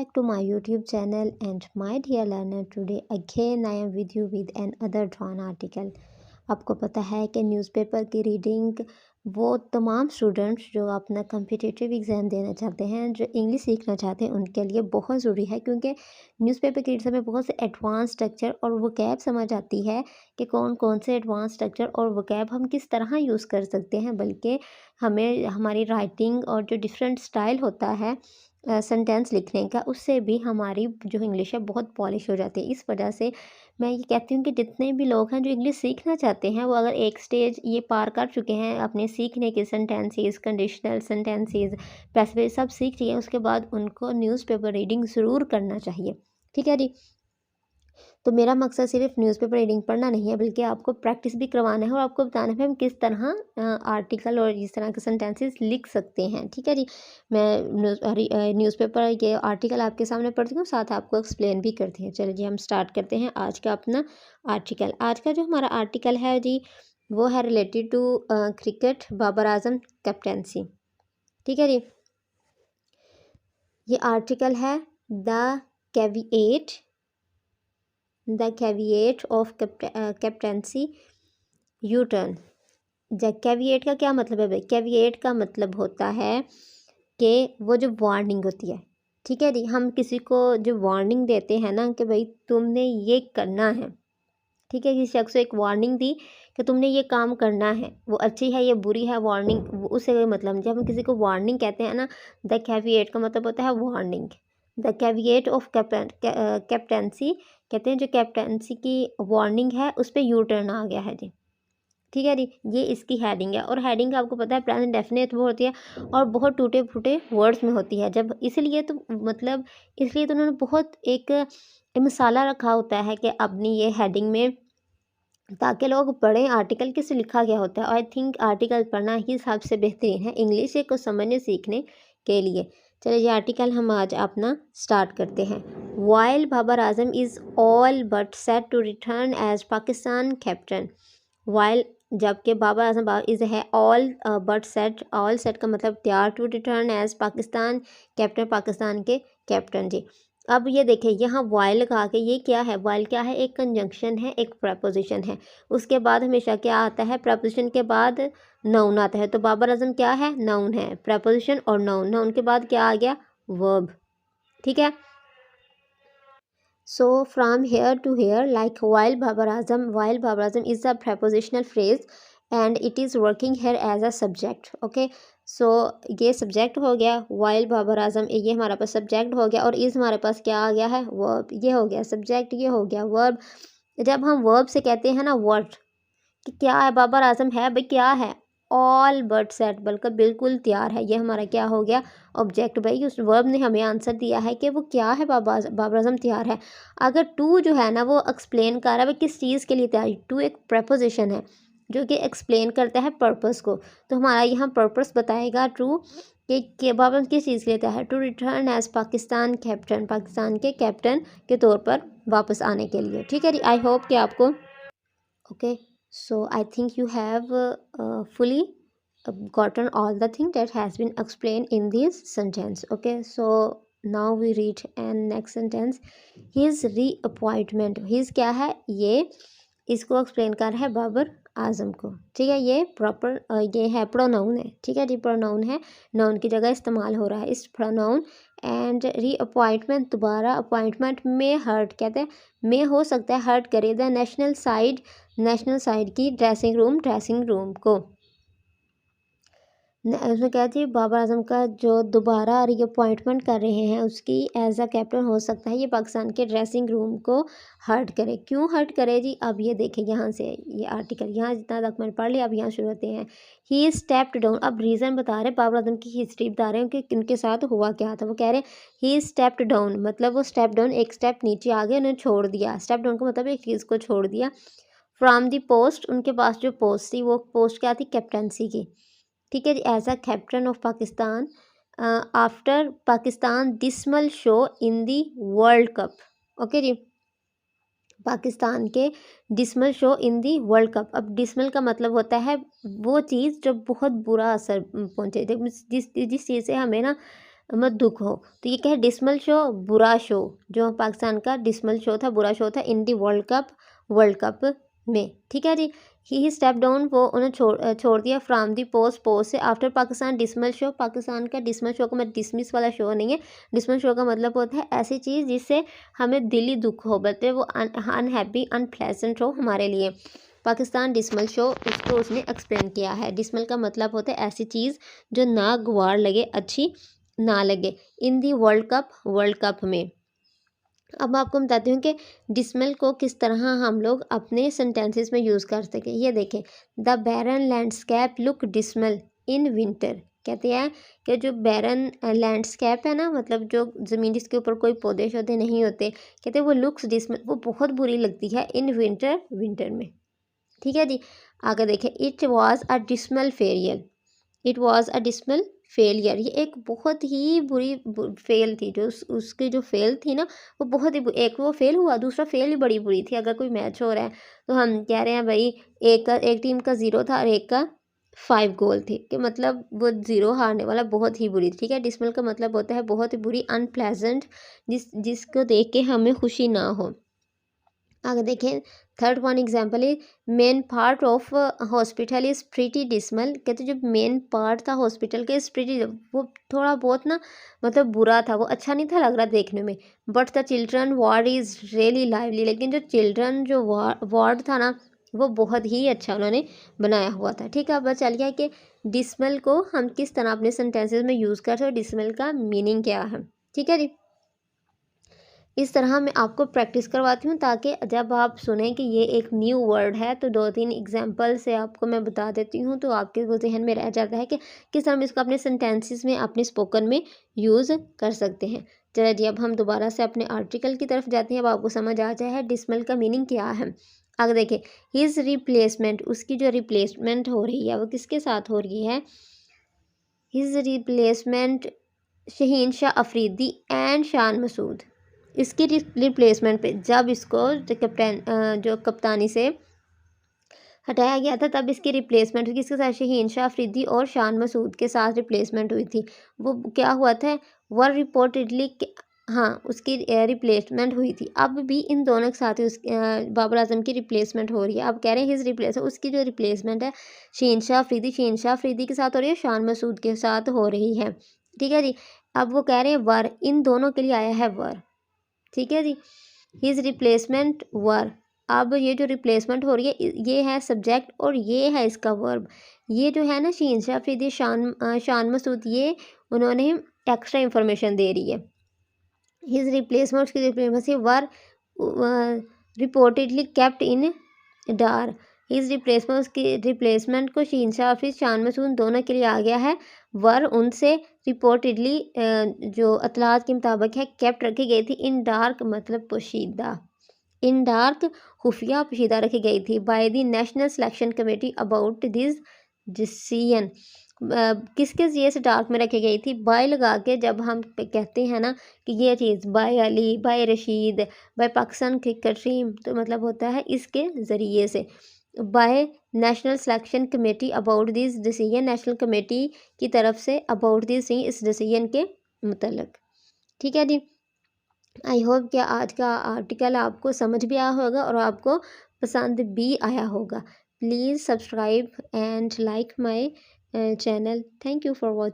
back to my YouTube channel and my dear learner. Today again I am with you with another drawn article. आपको पता है कि newspaper की reading वो तमाम स्टूडेंट्स जो अपना कम्पिटिटिव एग्ज़ाम देना चाहते हैं, जो इंग्लिश सीखना चाहते हैं, उनके लिए बहुत ज़रूरी है क्योंकि न्यूज़पेपर की रीडिंग में बहुत से एडवांस स्ट्रक्चर और वोकैब समझ आती है कि कौन कौन से एडवांस स्ट्रक्चर और वोकैब हम किस तरह यूज़ कर सकते हैं, बल्कि हमें हमारी राइटिंग और जो डिफरेंट स्टाइल होता है सेंटेंस लिखने का, उससे भी हमारी जो इंग्लिश है बहुत पॉलिश हो जाती है। इस वजह से मैं ये कहती हूँ कि जितने भी लोग हैं जो इंग्लिश सीखना चाहते हैं, वो अगर एक स्टेज ये पार कर चुके हैं अपने सीखने के सेंटेंसेस, कंडीशनल सेंटेंसेस, पैसिव सब सीख चुके हैं, उसके बाद उनको न्यूज़पेपर रीडिंग ज़रूर करना चाहिए। ठीक है जी। तो मेरा मकसद सिर्फ न्यूज़पेपर रीडिंग पढ़ना नहीं है, बल्कि आपको प्रैक्टिस भी करवाना है और आपको बताना है हम किस तरह आर्टिकल और इस तरह के सेंटेंसेस लिख सकते हैं। ठीक है जी। मैं न्यूज़पेपर ये आर्टिकल आपके सामने पढ़ती हूँ, साथ आपको एक्सप्लेन भी करती हूँ। चलिए जी, हम स्टार्ट करते हैं आज का अपना आर्टिकल। आज का जो हमारा आर्टिकल है जी, वो है related to cricket, Babar Azam captaincy. ठीक है जी। ये आर्टिकल है the caveat of captaincy U turn. Caveat का क्या मतलब है भाई? कैविएट का मतलब होता है कि वो जो वार्निंग होती है। ठीक है जी। हम किसी को जो वार्निंग देते हैं ना कि भाई तुमने ये करना है। ठीक है, किसी शख्स को एक वार्निंग दी कि तुमने ये काम करना है, वो अच्छी है या बुरी है वार्निंग, उससे कोई मतलब नहीं। जब हम किसी को वार्निंग कहते हैं ना, द कैविएट का मतलब होता है warning. The caveat of captaincy कहते हैं जो कैप्टेंसी की वार्निंग है उस पर यू टर्न आ गया है जी। ठीक है जी। ये इसकी हेडिंग है और हेडिंग आपको पता है प्रेजेंट डेफिनेट वो होती है और बहुत टूटे फूटे वर्ड्स में होती है। जब इसलिए तो उन्होंने बहुत एक मसाला रखा होता है कि अपनी ये हेडिंग में, ताकि लोग पढ़ें आर्टिकल किस लिखा गया होता है। आई थिंक आर्टिकल पढ़ना ही सबसे बेहतरीन है इंग्लिश को समझने सीखने के लिए। चलिए ये आर्टिकल हम आज अपना स्टार्ट करते हैं। While Babar Azam is all but set to return as Pakistan captain. While जबकि बाबर आजम इज़ है all but set, all set का मतलब तैयार to return as Pakistan captain, Pakistan के कैप्टन जी। अब ये देखिए यहाँ वाइल लगा के, ये क्या है? वाइल क्या है? एक कंजंक्शन है, एक प्रपोजिशन है। उसके बाद हमेशा क्या आता है? प्रपोजिशन के बाद नाउन आता है। तो बाबर आजम क्या है? नाउन है। प्रपोजिशन और नाउन, नाउन के बाद क्या आ गया? वर्ब। ठीक है। So from here to here, like while Babar Azam is a prepositional phrase and it is working here as a subject. Okay, so ये subject हो गया, while Babar Azam ये हमारा पास subject हो गया और इस हमारे पास क्या आ गया है? verb। ये हो गया subject, ये हो गया verb। जब हम verb से कहते हैं ना what, कि क्या है? बाबर आजम है भाई, क्या है? ऑल बट सेट, बल्कि बिल्कुल तैयार है। ये हमारा क्या हो गया? ऑब्जेक्ट। भाई उस वर्ब ने हमें आंसर दिया है कि वो क्या है? बाबर आजम तैयार है। अगर टू जो है ना वो एक्सप्लेन कर रहा है भाई किस चीज़ के लिए तैयार। टू एक प्रपोजिशन है जो कि एक्सप्लेन करता है पर्पस को। तो हमारा यहाँ पर्पस बताएगा टू कि बाबर आजम किस चीज़ के लिए तैयार है। To return as Pakistan captain, Pakistan के कैप्टन के तौर पर वापस आने के लिए। ठीक है जी। आई होप कि आपको okay, so I think you have fully gotten all the thing that has been explained in this sentence. Okay, so now we read and next sentence, his reappointment। his क्या है? ये इसको explain कर रहा है बाबर आजम को। ठीक है, ये प्रॉपर ये है प्रोनाउन है। ठीक है जी, प्रोनाउन है, नाउन की जगह इस्तेमाल हो रहा है इस प्रोनाउन। एंड रीअपॉइंटमेंट, दोबारा अपॉइंटमेंट में हर्ट कहते हैं, में हो सकता है हर्ट करे द नेशनल साइड की ड्रेसिंग रूम को। उसमें क्या थी? बाबर आजम का जो दोबारा रीअपॉइंटमेंट कर रहे हैं उसकी एज अ कैप्टन हो सकता है ये पाकिस्तान के ड्रेसिंग रूम को हर्ट करे। क्यों हर्ट करे जी? अब ये देखें यहाँ से, ये आर्टिकल यहाँ जितना तक मैंने पढ़ लिया, अब यहाँ शुरू होते हैं। ही स्टेप्ड डाउन। अब रीज़न बता रहे हैं, बाबर आजम की हिस्ट्री बता रहे हैं कि इनके साथ हुआ क्या था। वो कह रहे हैं ही स्टेप्ड डाउन, मतलब वो स्टेप डाउन एक स्टेप नीचे आ गए, उन्होंने छोड़ दिया। स्टेप डाउन का मतलब एक चीज़ को छोड़ दिया। फ्रॉम दी पोस्ट, उनके पास जो पोस्ट थी वो पोस्ट क्या थी? कैप्टनसी की। ठीक है जी। As a captain of Pakistan after Pakistan dismal show in the world cup. Okay जी, पाकिस्तान के dismal show in the world cup. अब डिसमल का मतलब होता है वो चीज़ जो बहुत बुरा असर पहुँचे, जिस चीज़ से हमें ना मत दुख हो। तो ये क्या है, डिसमल शो बुरा शो, जो पाकिस्तान का डिसमल शो था, बुरा शो था इन दी वर्ल्ड कप में। ठीक है जी। ही स्टेप डाउन, वो उन्हें छोड़ दिया फ्राम दी पोस्ट से after Pakistan dismal show. Pakistan का डिसमल शो का मतलब डिसमिस वाला शो नहीं है। डिसमल शो का मतलब होता है ऐसी चीज़ जिससे हमें दिली दुख हो, बल्कि वो अनहैप्पी अनप्लेजेंट हो हमारे लिए। पाकिस्तान डिसमल शो, उसको उसने एक्सप्लेन किया है। डिसमल का मतलब होता है ऐसी चीज़ जो ना गवार लगे, अच्छी ना लगे। इन दी वर्ल्ड कप में। अब मैं आपको बताती हूँ कि डिसमल को किस तरह हम लोग अपने सेंटेंसेस में यूज़ कर सकें। ये देखें, the barren landscape look dismal in winter. कहते हैं कि जो बैरन लैंडस्केप है ना, मतलब जो ज़मीन जिसके ऊपर कोई पौधे शौधे नहीं होते, कहते हैं वो लुक्स डिसमल, वो बहुत बुरी लगती है इन विंटर में। ठीक है जी। आगे देखें, it was a dismal failure. It was a dismal failure, ये एक बहुत ही बुरी फेल थी। जो उसकी जो फेल थी ना, वो बहुत ही एक वो फेल हुआ, दूसरा फेल ही बड़ी बुरी थी। अगर कोई मैच हो रहा है तो हम कह रहे हैं भाई एक टीम का 0 था और एक का 5 गोल थे, कि मतलब वो 0 हारने वाला बहुत ही बुरी। ठीक है, डिसमल का मतलब होता है बहुत ही बुरी, अनप्लेजेंट, जिसको देख के हमें खुशी ना हो। आगे देखें, थर्ड वन एग्जाम्पल है, main part of hospital is pretty dismal. कहते जो मेन पार्ट था हॉस्पिटल के, इज़ प्रीटी, वो थोड़ा बहुत ना मतलब बुरा था, वो अच्छा नहीं था लग रहा देखने में। But the children ward is really lively, लेकिन जो चिल्ड्रन जो वार्ड था ना, वो बहुत ही अच्छा उन्होंने बनाया हुआ था। ठीक है, अब बस चल गया कि डिसमल को हम किस तरह अपने सेंटेंसेस में यूज़ करते हैं, डिसमल का मीनिंग क्या है। ठीक है जी। इस तरह मैं आपको प्रैक्टिस करवाती हूँ, ताकि जब आप सुने कि ये एक न्यू वर्ड है तो 2-3 एग्जांपल से आपको मैं बता देती हूँ, तो आपके वो जहन में रह जाता है कि किस तरह हम इसको अपने सेंटेंसेस में, अपने स्पोकन में यूज़ कर सकते हैं। चलिए जी, अब हम दोबारा से अपने आर्टिकल की तरफ जाते हैं। अब आपको समझ आ जाए है डिसमल का मीनिंग क्या है। आगे देखिए, हिज रिप्लेसमेंट, उसकी जो रिप्लेसमेंट हो रही है वो किसके साथ हो रही है। His replacement Shaheen Shah Afridi and Shan Masood. इसकी रिप्लेसमेंट पे जब इसको जो कप्तानी से हटाया गया था, तब इसकी रिप्लेसमेंट किसके साथ, शहीन शाह अफरीदी और शान मसूद के साथ रिप्लेसमेंट हुई थी। वो क्या हुआ था, वर रिपोर्टेडली, हाँ उसकी रिप्लेसमेंट हुई थी। अब भी इन दोनों के साथ ही बाबर आजम की रिप्लेसमेंट हो रही है। अब कह रहे हैं हिज रिप्लेसमेंट, उसकी जो रिप्लेसमेंट है शहीन शाह अफरीदी के साथ हो रही है, शान मसूद के साथ हो रही है। ठीक है जी। अब वो कह रहे हैं वर, इन दोनों के लिए आया है वर। ठीक है जी। हिज रिप्लेसमेंट वर, अब ये जो रिप्लेसमेंट हो रही है ये है सब्जेक्ट और ये है इसका वर्ब। ये जो है ना शहीन शाह अफरीदी शान मसूद, ये उन्होंने एक्स्ट्रा इंफॉर्मेशन दे रही है। हिज रिप्लेसमेंट, उसकी replacement were reportedly kept in Dar. His replacement, उसकी रिप्लेसमेंट को शहीन शाह अफरीदी शान मसूद दोनों के लिए आ गया है वर, उनसे रिपोर्टेडली जो अतलात के मुताबिक है केप्ट रखी गई थी, इन डार्क मतलब पोशीदा, इन डार्क खुफिया पोशीदा रखी गई थी, by the national selection committee about this decision. किसके ज़रिए से डार्क में रखी गई थी, बाय लगा के जब हम कहते हैं ना कि ये चीज़ by Ali, by Rashid, by Pakistan cricket team, तो मतलब होता है इसके ज़रिए से। By national selection committee about this decision, national committee की तरफ से अबाउट दिस, इस डिसीजन के मतलब। ठीक है जी। आई होप कि आज का आर्टिकल आपको समझ भी आया होगा और आपको पसंद भी आया होगा। Please subscribe and like my channel. Thank you for watching.